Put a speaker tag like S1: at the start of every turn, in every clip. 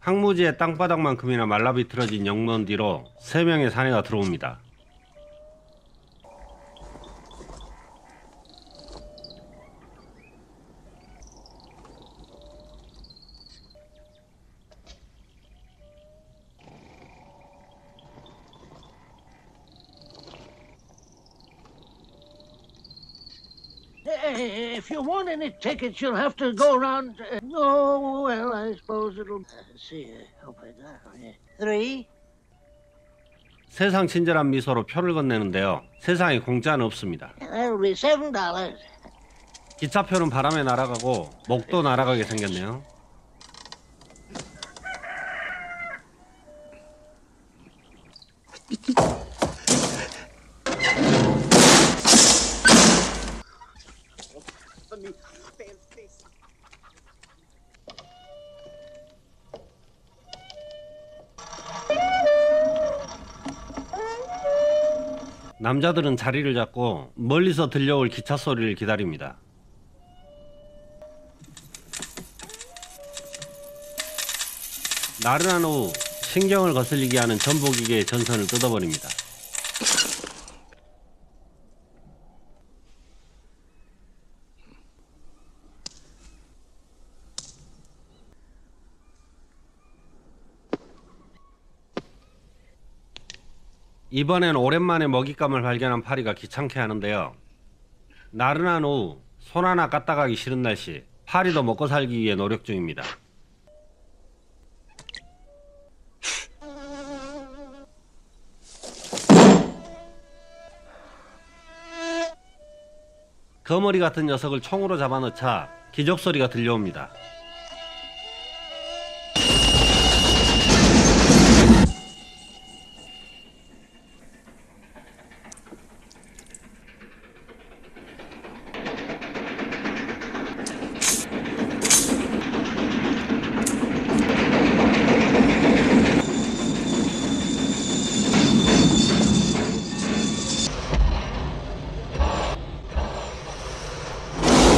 S1: 황무지의 땅바닥만큼이나 말라비틀어진 영문 뒤로 3명의 사내가 들어옵니다.
S2: If you want any tickets, you'll have to go around. Oh, well, I suppose it'll. See, hope I got 3.
S1: 세상 친절한 미소로 표를 건네는데요. 세상에 공짜는 없습니다.
S2: That'll be $7.
S1: 기차표는 바람에 날아가고 목도 날아가게 생겼네요. 남자들은 자리를 잡고 멀리서 들려올 기차 소리를 기다립니다. 나른한 오후 신경을 거슬리게 하는 전복기계의 전선을 뜯어버립니다. 이번엔 오랜만에 먹잇감을 발견한 파리가 귀찮게 하는데요. 나른한 오후 손 하나 까딱하기 싫은 날씨, 파리도 먹고 살기 위해 노력 중입니다. 거머리 같은 녀석을 총으로 잡아넣자 기적소리가 들려옵니다.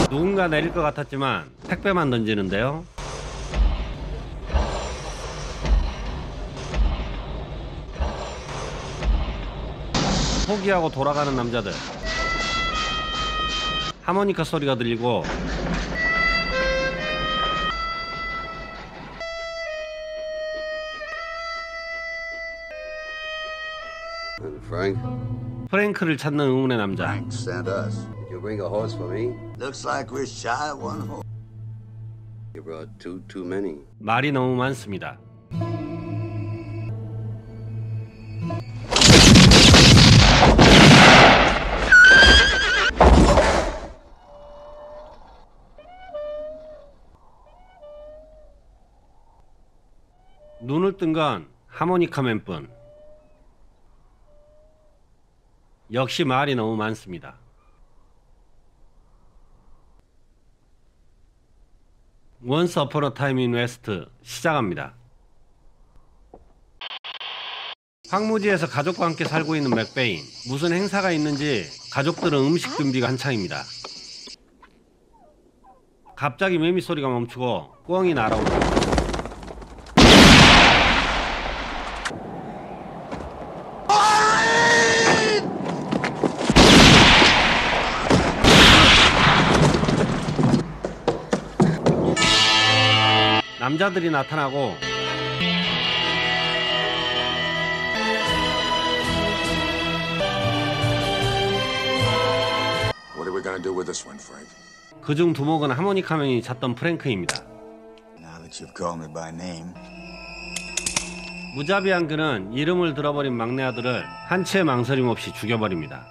S1: 누군가 내릴 것 같았지만 택배만 던지는데요. 포기하고 돌아가는 남자들. 하모니카 소리가 들리고 프랭크를 찾는 의문의 남자.
S3: Frank sent us.
S4: Did you bring a horse for me?
S3: Looks like we're shy of one horse.
S4: You brought two too many.
S1: 말이 너무 많습니다. 눈을 뜬 건 하모니카맨뿐. 역시 말이 너무 많습니다. Once Upon a Time in West 시작합니다. 황무지에서 가족과 함께 살고 있는 맥베인. 무슨 행사가 있는지 가족들은 음식 준비가 한창입니다. 갑자기 매미 소리가 멈추고 꿩이 날아옵니다. 남자들이 나타나고
S5: What are we gonna do with this one, Frank?
S1: 그중 두목은 하모니카맨이 찾던 프랭크입니다.
S3: Now that you've called me by name.
S1: 무자비한 그는 이름을 들어버린 막내 아들을 한치의 망설임 없이 죽여버립니다.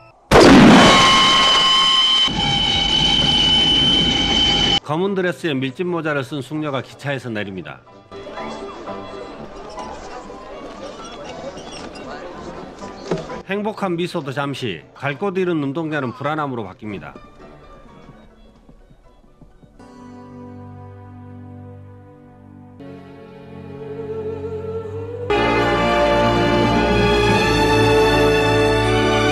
S1: 검은 드레스에 밀짚 모자를 쓴 숙녀가 기차에서 내립니다. 행복한 미소도 잠시, 갈 곳 잃은 눈동자는 불안함으로 바뀝니다.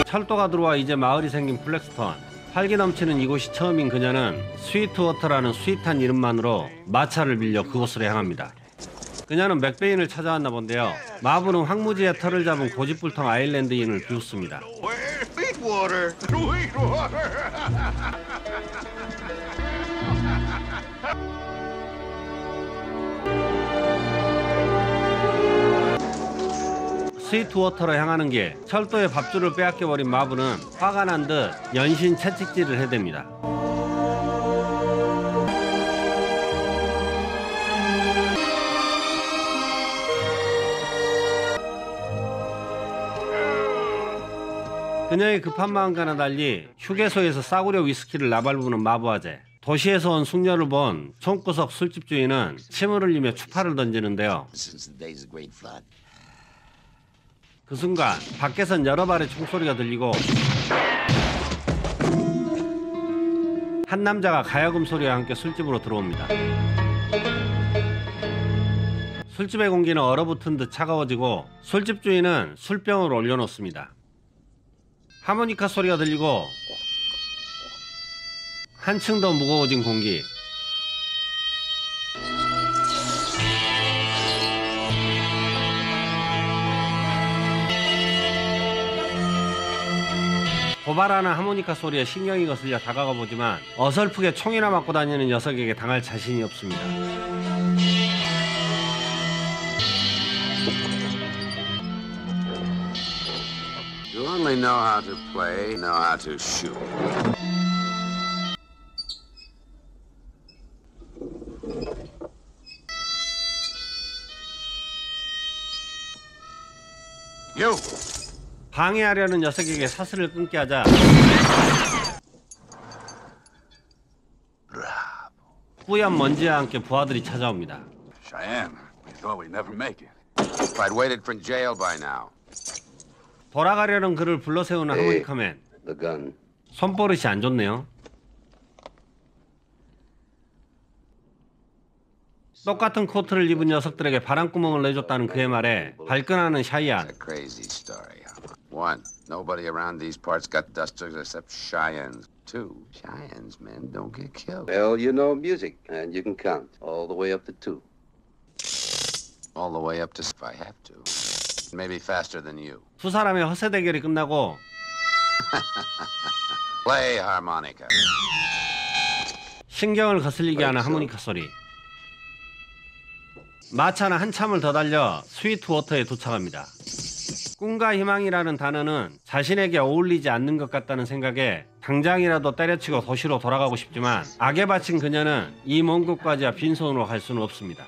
S1: 철도가 들어와 이제 마을이 생긴 플렉스턴. 활기 넘치는 이곳이 처음인 그녀는 스위트워터라는 스윗한 이름만으로 마차를 빌려 그곳으로 향합니다. 그녀는 맥베인을 찾아왔나 본데요. 마부는 황무지의 털을 잡은 고집불통 아일랜드인을 비웃습니다. 스위트워터로 향하는 길, 철도의 밥줄을 빼앗겨버린 마부는 화가 난 듯 연신 채찍질을 해댑니다. 그녀의 급한 마음과는 달리 휴게소에서 싸구려 위스키를 나발부는 마부아재. 도시에서 온 숙녀를 본 총구석 술집 주인은 침을 흘리며 추파를 던지는데요. 그 순간 밖에선 여러 발의 총소리가 들리고 한 남자가 가야금 소리와 함께 술집으로 들어옵니다. 술집의 공기는 얼어붙은 듯 차가워지고 술집 주인은 술병을 올려놓습니다. 하모니카 소리가 들리고 한층 더 무거워진 공기. 고발하는 하모니카 소리에 신경이 거슬려 다가가 보지만 어설프게 총이나 맞고 다니는 녀석에게 당할 자신이 없습니다.
S4: You only know how to play, know how to shoot.
S3: You!
S1: 방해하려는 녀석에게 사슬을 끊게 하자 뿌연 먼지와 함께 부하들이 찾아옵니다.
S3: Cheyenne, we thought we'd never make it.
S4: If I'd waited for jail by now.
S1: 돌아가려는 그를 불러세우는 하모니카맨.
S4: The gun.
S1: 손버릇이 안 좋네요. 똑같은 코트를 입은 녀석들에게 바람구멍을 내줬다는 그의 말에 발끈하는 샤이안.
S4: It's a crazy story. One, nobody around these parts got dusters except Cheyennes. Two, Cheyennes, men don't get killed. Well, you know music, and you can count all the way up to 2. All the way up to if I have to. Maybe faster than you.
S1: 두 사람의 허세 대결이 끝나고
S4: Play harmonica.
S1: 신경을 거슬리게 하는 하모니카 소리. 마차는 한참을 더 달려 스위트워터에 도착합니다. 꿈과 희망이라는 단어는 자신에게 어울리지 않는 것 같다는 생각에 당장이라도 때려치고 도시로 돌아가고 싶지만 악에 바친 그녀는 이 먼 곳까지야 빈손으로 갈 수는 없습니다.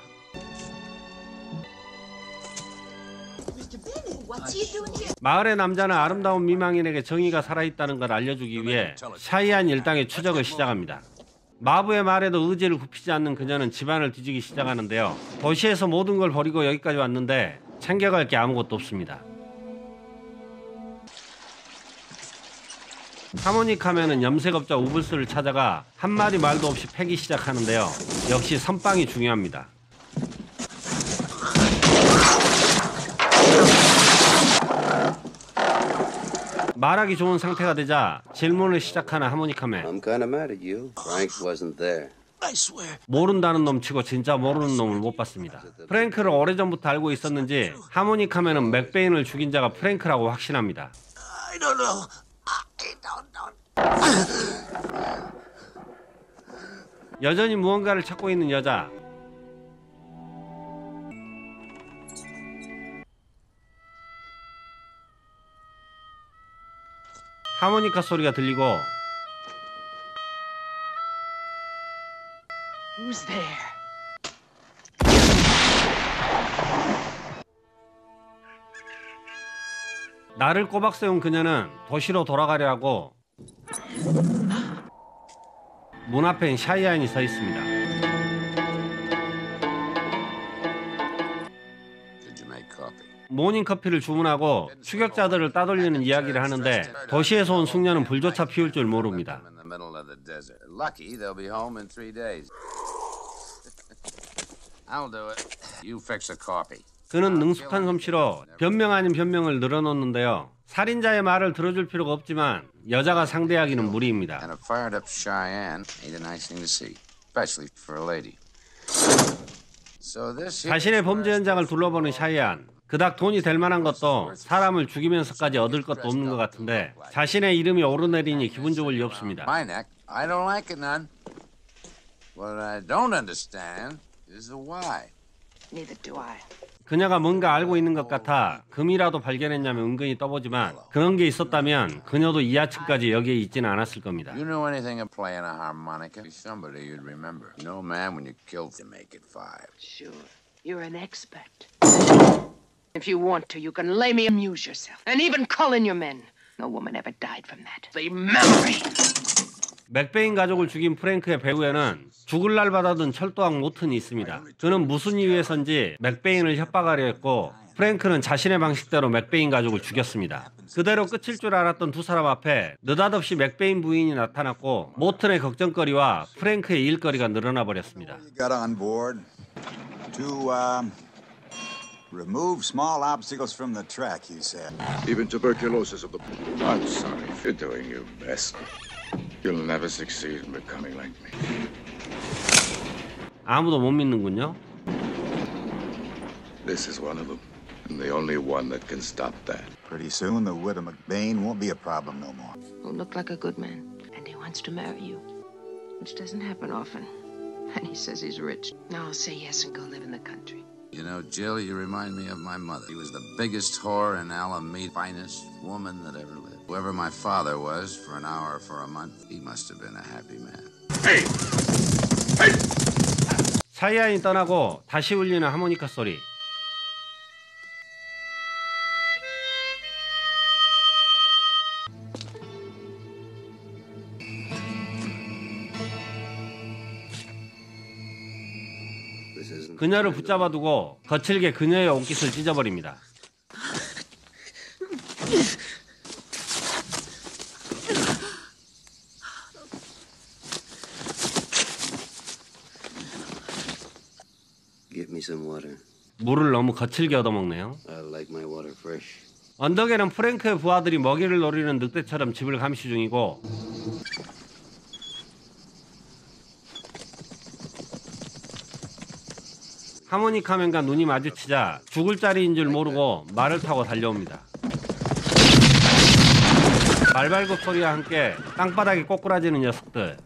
S1: 마을의 남자는 아름다운 미망인에게 정의가 살아있다는 걸 알려주기 위해 샤이안 일당의 추적을 시작합니다. 마부의 말에도 의지를 굽히지 않는 그녀는 집안을 뒤지기 시작하는데요. 도시에서 모든 걸 버리고 여기까지 왔는데 챙겨갈 게 아무것도 없습니다. 하모니카맨은 염색업자 우블스를 찾아가 한마디 말도 없이 패기 시작하는데요. 역시 선빵이 중요합니다. 말하기 좋은 상태가 되자 질문을 시작하는 하모니카맨.
S4: I'm kind of mad at you. Frank wasn't there.
S3: I swear.
S1: 모른다는 놈 치고 진짜 모르는 놈을 못 봤습니다. 프랭크를 오래전부터 알고 있었는지 하모니카맨은 맥베인을 죽인 자가 프랭크라고 확신합니다.
S3: I don't know. I don't know.
S1: 여전히 무언가를 찾고 있는 여자. 하모니카 소리가 들리고
S2: Who's there?
S1: 나를 꼬박 세운 그녀는 도시로 돌아가려 하고 문 앞엔 샤이안이 서 있습니다.
S4: Did you make coffee?
S1: 모닝커피를 주문하고 추격자들을 따돌리는 이야기를 하는데 도시에서 온 숙녀는 불조차 피울 줄 모릅니다.
S4: In the middle of the desert. Lucky they'll be home in 3 days. I'll do it. You fix the coffee.
S1: 그는 능숙한 솜씨로 변명 아닌 변명을 늘어놓는데요. 살인자의 말을 들어줄 필요가 없지만 여자가 상대하기는 무리입니다.
S4: And a fired up Cheyenne ain't a nice thing to see, especially for a lady.
S1: 자신의 범죄 현장을 둘러보는 샤이안. 그닥 돈이 될 만한 것도 사람을 죽이면서까지 얻을 것도 없는 것 같은데 자신의 이름이 오르내리니 기분 좋을 리 없습니다.
S4: My neck. I don't like it none. What I don't understand is the why.
S6: Neither do I.
S1: 그녀가 뭔가 알고 있는 것 같아 금이라도 발견했냐면 은근히 떠보지만 그런 게 있었다면 그녀도 이하층까지 여기에 있지는 않았을 겁니다.
S4: You know anything of playing a harmonica? Be somebody you'd remember. You know, man, when you kill, you make it 5.
S6: Sure. You're an expert. If you want to, you can lay me, amuse yourself, and even call in your men. No woman ever died from that. The memory.
S1: 맥베인 가족을 죽인 프랭크의 배후에는 죽을 날 받아든 철도왕 모튼이 있습니다. 그는 무슨 이유에선지 맥베인을 협박하려 했고 프랭크는 자신의 방식대로 맥베인 가족을 죽였습니다. 그대로 끝일 줄 알았던 두 사람 앞에 느닷없이 맥베인 부인이 나타났고 모튼의 걱정거리와 프랭크의 일거리가 늘어나 버렸습니다.
S7: Got on board to remove small obstacles from the track, you said.
S5: Even tuberculosis of the... I'm sorry. You're doing your best. You'll never succeed in becoming like me.
S1: 아무도 못 믿는군요.
S5: This is one of them, and the only one that can stop that.
S7: Pretty soon, the widow McBain won't be a problem no more.
S6: Who looked like a good man, and he wants to marry you, which doesn't happen often. And he says he's rich. Now I'll say yes and go live in the country.
S4: You know, Jill, you remind me of my mother. She was the biggest whore in Alameda, finest woman that ever lived. Whoever my father was, for an hour or for a month, he must have been a happy man.
S5: Hey! Hey!
S1: 샤이안이 떠나고 다시 울리는 하모니카 소리. 그녀를 붙잡아두고 거칠게 그녀의 옷깃을 찢어버립니다.
S4: Give me some water.
S1: 물을 너무 거칠게 얻어먹네요.
S4: I like my water fresh.
S1: 언덕에는 프랭크의 부하들이 먹이를 노리는 늑대처럼 집을 감시 중이고 하모니카맨과 눈이 마주치자 죽을 자리인 줄 모르고 말을 타고 달려옵니다. 말발굽 소리와 함께 땅바닥이 꼬꾸라지는 녀석들.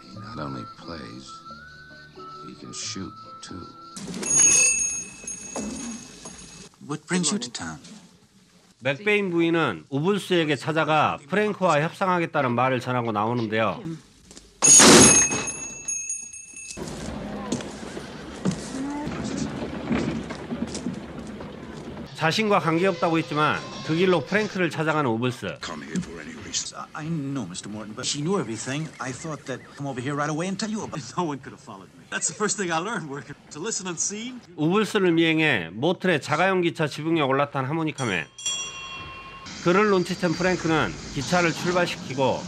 S4: He not only plays, he can shoot too.
S7: What brings you to town?
S1: 맥베인 부인은 우불스에게 찾아가 프랭크와 협상하겠다는 말을 전하고 나오는데요. 자신과 관계없다고 했지만 그 길로 프랭크를 찾아가는 우불스.
S5: Come here for any reason.
S8: I know, Mr. Morton, but she knew everything. I thought that come over here right away and tell you about it.
S9: No one could have followed me. That's the first thing I learned working. To listen unseen.
S1: 우불스를 미행해 모틀의 자가용 기차 지붕에 올라탄 하모니카맨. 그를 눈치챈 프랭크는 기차를 출발시키고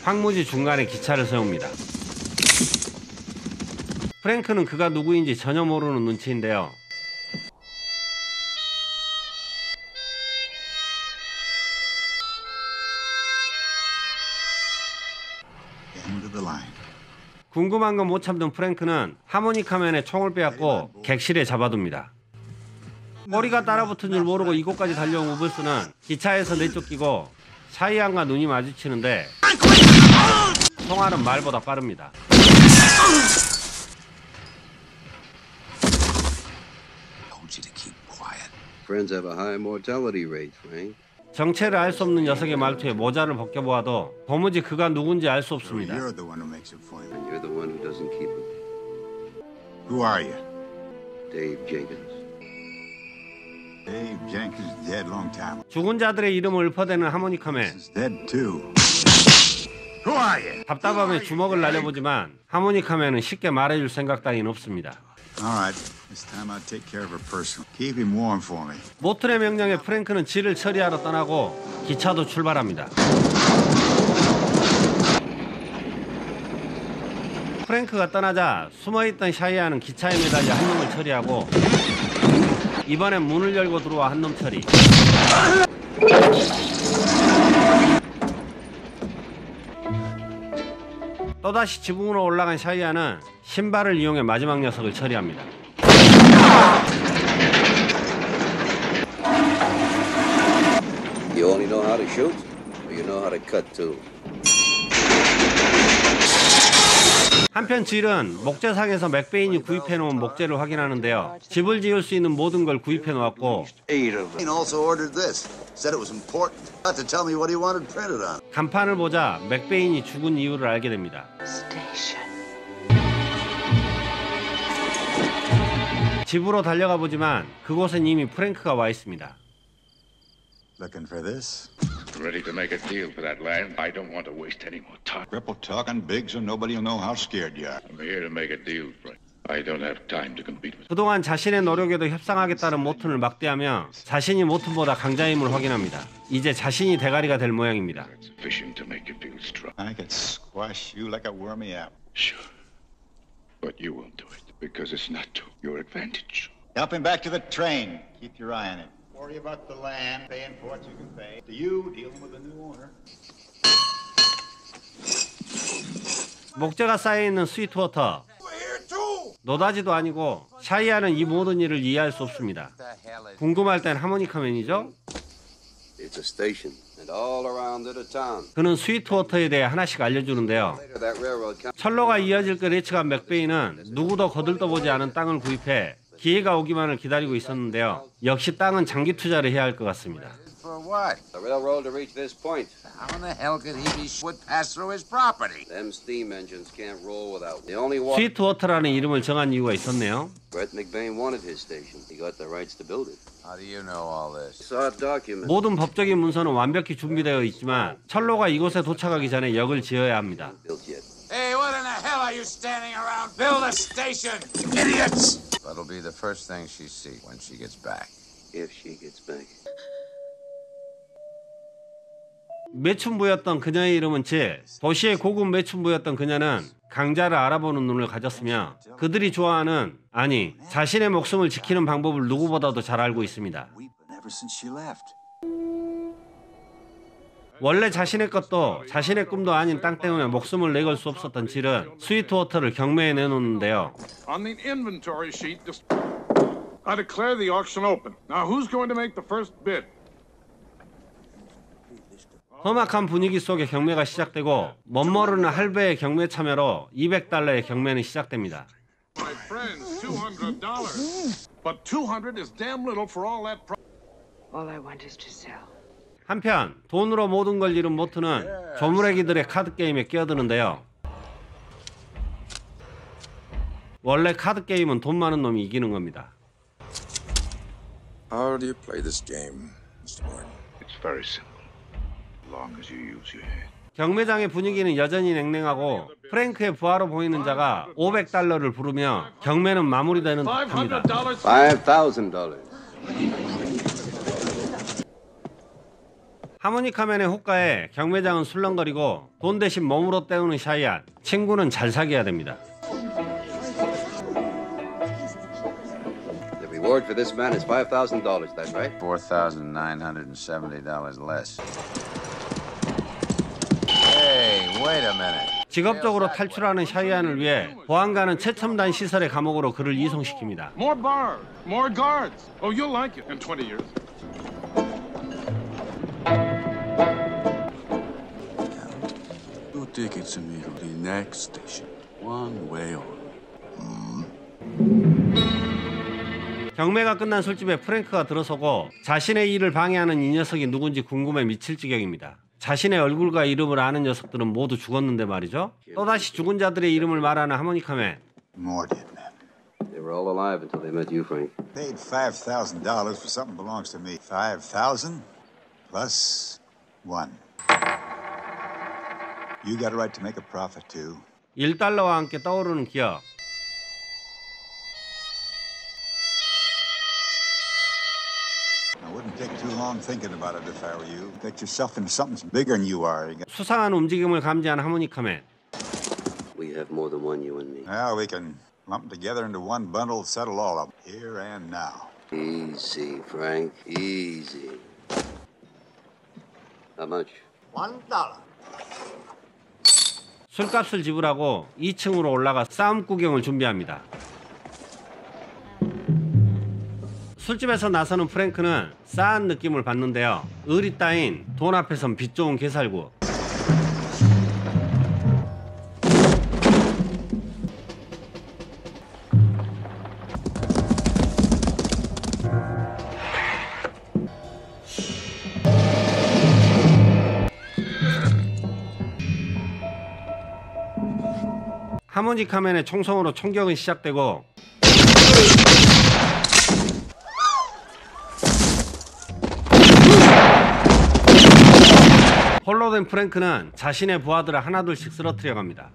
S1: 황무지 중간에 기차를 세웁니다. 프랭크는 그가 누구인지 전혀 모르는 눈치인데요.
S7: End of the line.
S1: 궁금한 건 못 참던 프랭크는 하모니카맨의 총을 빼앗고 객실에 잡아둡니다. 꼬리가 따라붙은 줄 모르고 이곳까지 달려온 우불스는 기차에서 내쫓기고 샤이안과 눈이 마주치는데 총알은 말보다 빠릅니다.
S8: Told you to keep quiet.
S4: Friends have a high mortality rate, Frank.
S1: 정체를 알 수 없는 녀석의 말투에 모자를 벗겨보아도 도무지 그가 누군지 알 수 없습니다.
S7: You're the one who makes it for you.
S4: And you're the one who doesn't keep it.
S7: Who are you?
S4: Dave Jenkins.
S7: Dave Jenkins is dead long time.
S1: 죽은 자들의 이름을 읊어대는 하모니카맨.
S7: He's dead too. Who are you?
S1: 답답함에 주먹을 날려보지만 하모니카맨은 쉽게 말해줄 생각 따윈 없습니다.
S7: All right. This time I'll take care of her personally. Keep him warm for me.
S1: 모틀의 명령에 프랭크는 질을 처리하러 떠나고 기차도 출발합니다. 프랭크가 떠나자 숨어있던 샤이안은 기차에 매달려 한 놈을 처리하고 이번엔 문을 열고 들어와 한 놈 처리. 또다시 지붕으로 올라간 샤이아는 신발을 이용해 마지막 녀석을 처리합니다.
S4: You only know how to shoot, or you know how to cut too?
S1: 한편 질은 목재상에서 맥베인이 구입해놓은 목재를 확인하는데요. 집을 지을 수 있는 모든 걸 구입해놓았고
S5: He also ordered this. Said it was important. Not to tell me what he wanted printed on.
S1: 간판을 보자 맥베인이 죽은 이유를 알게 됩니다. 집으로 달려가 보지만 그곳엔 이미 프랭크가 와 있습니다.
S7: Looking for this?
S5: Ready to make a deal for that land? I don't want to waste any more time.
S7: Cripple talking big so nobody will know how scared you are.
S5: I'm here to make a deal, Frank. I don't have time to compete with.
S1: 그동안 자신의 노력에도 협상하겠다는 모튼을 막대하며 자신이 모튼보다 강자임을 확인합니다. 이제 자신이 대가리가 될 모양입니다.
S5: Sufficient to make you feel strong.
S7: I could squash you like a wormy apple.
S5: Sure. But you won't do it because it's not to your advantage.
S7: Help him back to the train. Keep your eye on him. Worry about the land, paying for what you can pay. To you, dealing with the new owner.
S1: 목재가 쌓여있는 스위트워터. 노다지도 아니고 샤이아는 이 모든 일을 이해할 수 없습니다. 궁금할 땐 하모니카맨이죠.
S4: It's a station, and all around it a town.
S1: 그는 스위트워터에 대해 하나씩 알려주는데요. 철로가 이어질 걸 예측한 맥베이는 누구도 거들떠보지 않은 땅을 구입해 기회가 오기만을 기다리고 있었는데요. 역시 땅은 장기 투자를 해야 할 것 같습니다.
S4: For what? The railroad to reach this point. How in the hell could he be would pass through his property? Them steam engines can't roll without the only one.
S1: 스위트워터라는 이름을 정한 이유가 있었네요.
S4: Brett McBain wanted his station. He got the rights to build it. How do you know all this? Saw a document.
S1: 모든 법적인 문서는 완벽히 준비되어 있지만 철로가 이곳에 도착하기 전에 역을 지어야 합니다.
S3: Hey, what in the hell are you standing around? Build a station, idiots!
S4: That'll be the first thing she sees when she gets back. If she gets back.
S1: 매춘부였던 그녀의 이름은 칠. 도시의 고급 매춘부였던 그녀는 강자를 알아보는 눈을 가졌으며 그들이 좋아하는, 아니 자신의 목숨을 지키는 방법을 누구보다도 잘 알고 있습니다.
S8: Ever since she left.
S1: 원래 자신의 것도 자신의 꿈도 아닌 땅 때문에 목숨을 내걸 수 없었던 질은 스위트워터를 경매에 내놓는데요.
S10: On the inventory sheet, I declare the auction open. Now, who's going to make the first bid?
S1: 험악한 분위기 속에 경매가 시작되고 멋모르는 할배의 경매 참여로 $200의 경매는 시작됩니다.
S10: My friends, $200. But 200 is damn little for all that.
S6: All I want is to sell.
S1: 한편 돈으로 모든 걸 잃은 모트는 조무래기들의 카드 게임에 끼어드는데요. 원래 카드 게임은 돈 많은 놈이 이기는 겁니다.
S5: How do you play this game, Mr. Morton?
S3: It's very simple. As long as you use your head.
S1: 경매장의 분위기는 여전히 냉랭하고 프랭크의 부하로 보이는 자가 $500를 부르며 경매는 마무리되는 듯합니다.
S4: $5,000.
S1: 하모니카맨의 호가에 경매장은 술렁거리고 돈 대신 몸으로 때우는 샤이안. 친구는 잘 사귀어야 됩니다.
S4: The reward for this man is $5,000. That's right. $4,970 less. Hey, wait a minute.
S1: 직업적으로 탈출하는 샤이안을 위해 보안관은 최첨단 시설의 감옥으로 그를 이송시킵니다.
S10: More bars, more guards. Oh, you'll like it in 20 years.
S5: Two tickets to me to the next station. One way on.
S1: 경매가 끝난 술집에 프랭크가 들어서고 자신의 일을 방해하는 이 녀석이 누군지 궁금해 미칠 지경입니다. 자신의 얼굴과 이름을 아는 녀석들은 모두 죽었는데 말이죠. 또다시 죽은 자들의 이름을 말하는 하모니카맨.
S7: More dead men.
S4: They were all alive until they met you, Frank.
S7: Paid $5,000 for something that belongs to me. 5,000 plus 1. You got a right to make a profit too.
S1: $1와 함께 떠오르는 기억.
S7: I wouldn't take too long thinking about it if I were you. Get yourself into something bigger than you are.
S1: 수상한 움직임을 감지한 하모니카맨.
S4: We have more than one, you and me.
S7: Now we can lump them together into one bundle, settle all of them, here and now.
S4: Easy, Frank, easy. How much?
S7: $1.
S1: 술값을 지불하고 2층으로 올라가 싸움 구경을 준비합니다. 술집에서 나서는 프랭크는 싸한 느낌을 받는데요. 의리 따윈 돈 앞에선 빚 좋은 개살구. 하모니카맨의 총성으로 총격은 시작되고 홀로 된 프랭크는 자신의 부하들을 하나둘씩 쓰러뜨려 갑니다.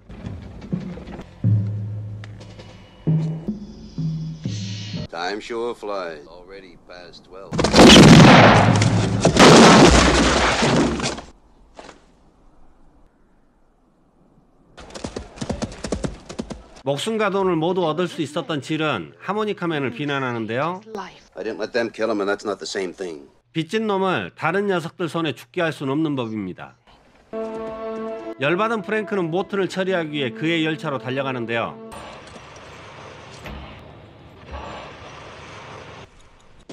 S4: Time sure flies. Already past 12.
S1: 목숨과 돈을 모두 얻을 수 있었던 질은 하모니카맨을 비난하는데요.
S4: I didn't let them kill him, and that's not the same thing.
S1: 빚진 놈을 다른 녀석들 손에 죽게 할 수는 없는 법입니다. 열받은 프랭크는 모튼을 처리하기 위해 그의 열차로 달려가는데요.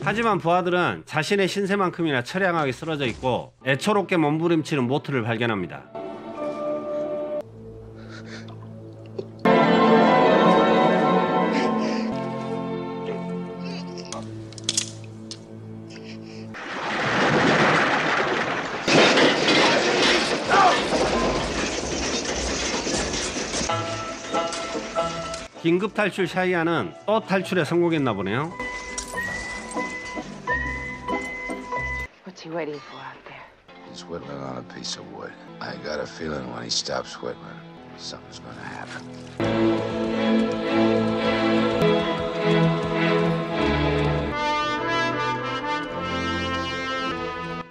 S1: 하지만 부하들은 자신의 신세만큼이나 처량하게 쓰러져 있고 애초롭게 몸부림치는 모튼을 발견합니다. 긴급 탈출 샤이아는 또 탈출에 성공했나 보네요.
S6: What's he waiting for out there?
S4: He's whittling on a piece of wood. I got a feeling when he stops whittling, something's gonna happen.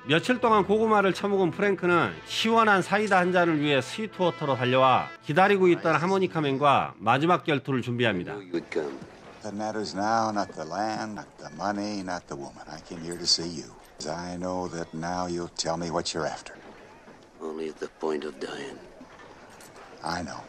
S1: 며칠 동안 고구마를 처먹은 프랭크는 시원한 사이다 한 잔을 위해 스위트워터로 달려와 기다리고 있던 하모니카맨과 마지막 결투를 준비합니다.
S7: What matters now, not the land, not the money, not the woman. I came here to see you. I know that now you'll tell me what you're after.
S4: Only at the point of dying.
S7: I know.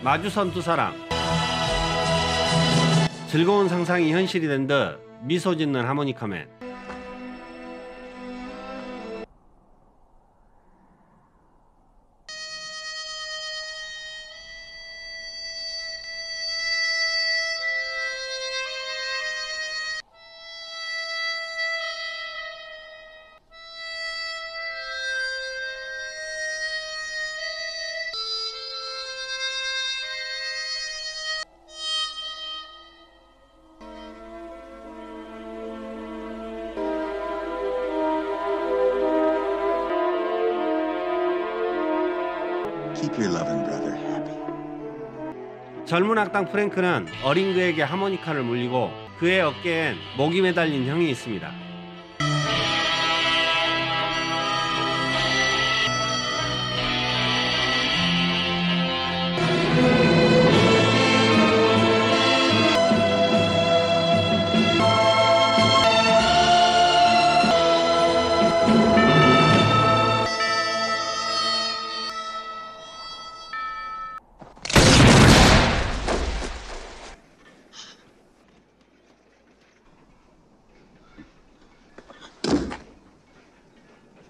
S1: 마주선 두 사람. 즐거운 상상이 현실이 된 듯 미소 짓는 하모니카맨.
S7: Keep your loving brother happy.
S1: 젊은 악당 프랭크는 어린 그에게 하모니카를 물리고 그의 어깨엔 목이 매달린 형이 있습니다.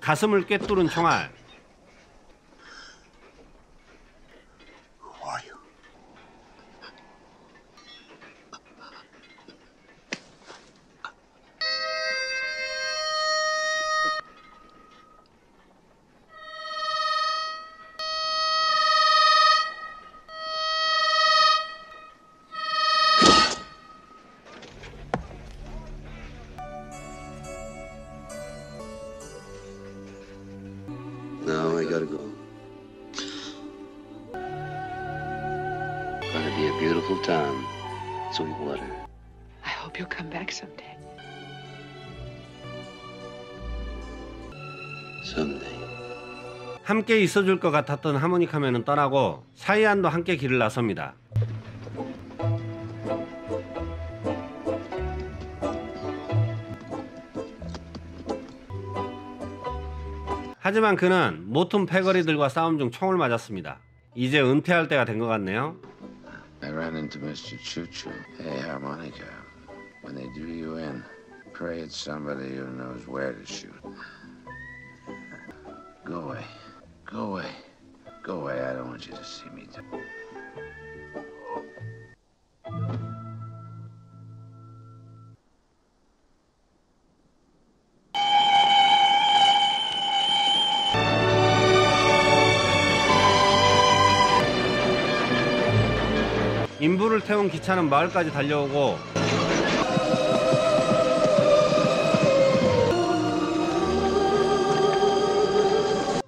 S1: 가슴을 꿰뚫은 총알.
S7: Who are you?
S4: I gotta go. Gonna be a beautiful town, Sweetwater.
S6: I hope you'll come back someday.
S4: Someday.
S1: 함께 있어줄 것 같았던 하모니카맨은 떠나고 샤이안도 함께 길을 나섭니다. 하지만 그는 모튼 패거리들과 싸움 중 총을 맞았습니다. 이제 은퇴할 때가 된 것 같네요.
S4: I ran into Mr. Choo Choo. Hey, harmonica. When they do you in, pray it's somebody who knows where to shoot. Go away. Go away. Go away. I don't want you to see me.
S1: 인부를 태운 기차는 마을까지 달려오고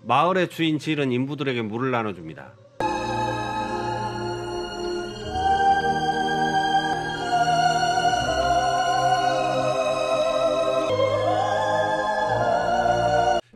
S1: 마을의 주인 질은 인부들에게 물을 나눠줍니다.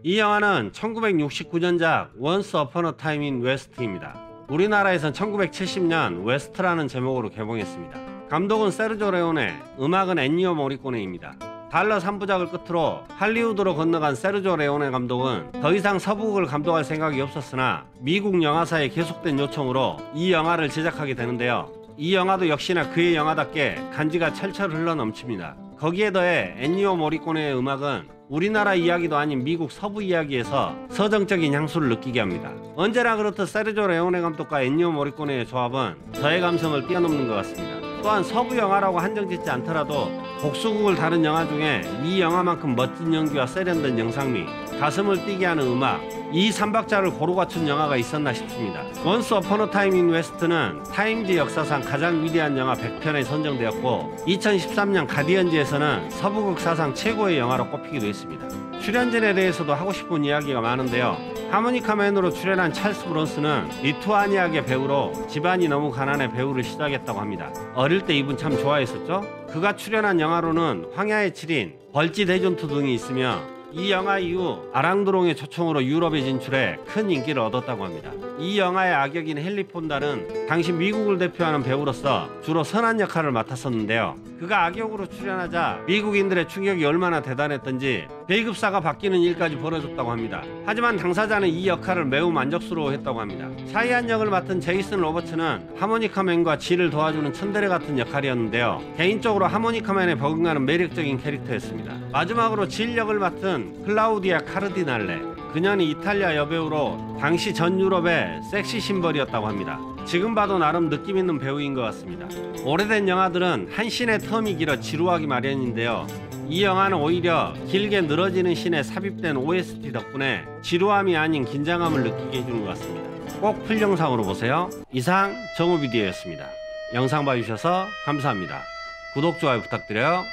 S1: 이 영화는 1969년작 Once Upon a Time in West입니다. 우리나라에선 1970년 웨스트라는 제목으로 개봉했습니다. 감독은 세르조 레오네, 음악은 엔니오 모리코네입니다. 달러 3부작을 끝으로 할리우드로 건너간 세르조 레오네 감독은 더 이상 서부극을 감독할 생각이 없었으나 미국 영화사의 계속된 요청으로 이 영화를 제작하게 되는데요. 이 영화도 역시나 그의 영화답게 간지가 철철 흘러넘칩니다. 거기에 더해 엔니오 모리코네의 음악은 우리나라 이야기도 아닌 미국 서부 이야기에서 서정적인 향수를 느끼게 합니다. 언제나 그렇듯 세르조 레오네 감독과 엔니오 모리코네의 조합은 저의 감성을 뛰어넘는 것 같습니다. 또한 서부 영화라고 한정짓지 않더라도 복수극을 다룬 영화 중에 이 영화만큼 멋진 연기와 세련된 영상미, 가슴을 뛰게 하는 음악, 이 3박자를 고루 갖춘 영화가 있었나 싶습니다. Once Upon a Time in West는 타임지 역사상 가장 위대한 영화 100편에 선정되었고 2013년 가디언즈에서는 서부극 사상 최고의 영화로 꼽히기도 했습니다. 출연진에 대해서도 하고 싶은 이야기가 많은데요. 하모니카맨으로 출연한 찰스 브론스는 리투아니아계 배우로 집안이 너무 가난해 배우를 시작했다고 합니다. 어릴 때 이분 참 좋아했었죠? 그가 출연한 영화로는 황야의 7인, 벌지 대전투 등이 있으며 이 영화 이후 아랑드롱의 초청으로 유럽에 진출해 큰 인기를 얻었다고 합니다. 이 영화의 악역인 헨리 폰다는 당시 미국을 대표하는 배우로서 주로 선한 역할을 맡았었는데요. 그가 악역으로 출연하자 미국인들의 충격이 얼마나 대단했던지 배급사가 바뀌는 일까지 벌어졌다고 합니다. 하지만 당사자는 이 역할을 매우 만족스러워했다고 합니다. 샤이안 역을 맡은 제이슨 로버츠는 하모니카맨과 지를 도와주는 츤데레 같은 역할이었는데요. 개인적으로 하모니카맨에 버금가는 매력적인 캐릭터였습니다. 마지막으로 질 역을 맡은 클라우디아 카르디날레, 그녀는 이탈리아 여배우로 당시 전 유럽의 섹시 심벌이었다고 합니다. 지금 봐도 나름 느낌 있는 배우인 것 같습니다. 오래된 영화들은 한 씬의 텀이 길어 지루하기 마련인데요. 이 영화는 오히려 길게 늘어지는 씬에 삽입된 OST 덕분에 지루함이 아닌 긴장감을 느끼게 해주는 것 같습니다. 꼭 풀영상으로 보세요. 이상 정우비디오였습니다. 영상 봐주셔서 감사합니다. 구독, 좋아요 부탁드려요.